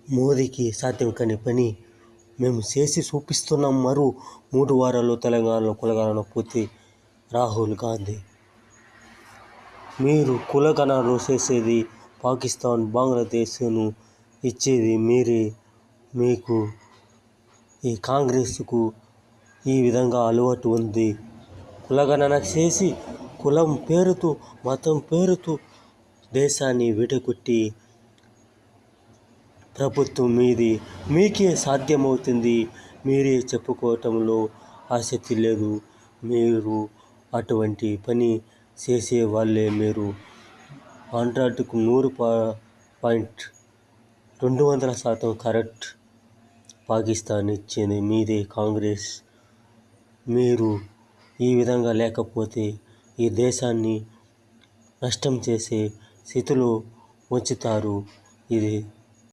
మోదీకి సాధ్యం కాని పని మేము చేసి చూపిస్తున్నాం. మరో 3 వారాల్లో తెలంగాణలో కులగణన పూర్తి. రాహుల్ గాంధీ: మీరు కులగణన చేసేది పాకిస్తాన్, బంగ్లాదేశ్ను ఇచ్చేది మీరే. మీకు, ఈ కాంగ్రెస్కు ఈ విధంగా అలవాటు ఉంది. కులగణన చేసి కులం పేరుతో, మతం పేరుతో దేశాన్ని విడగొట్టే ప్రభుత్వం మీది. మీకే సాధ్యమవుతుంది. మీరే చెప్పుకోవటంలో ఆసక్తి లేదు. మీరు అటువంటి పని చేసేవాళ్ళే. మీరు 100కు 200% కరెక్ట్. పాకిస్తాన్ ఇచ్చింది మీదే, కాంగ్రెస్. మీరు ఈ విధంగా లేకపోతే ఈ దేశాన్ని నష్టం చేసే స్థితిలో ఉంచుతారు. ఇది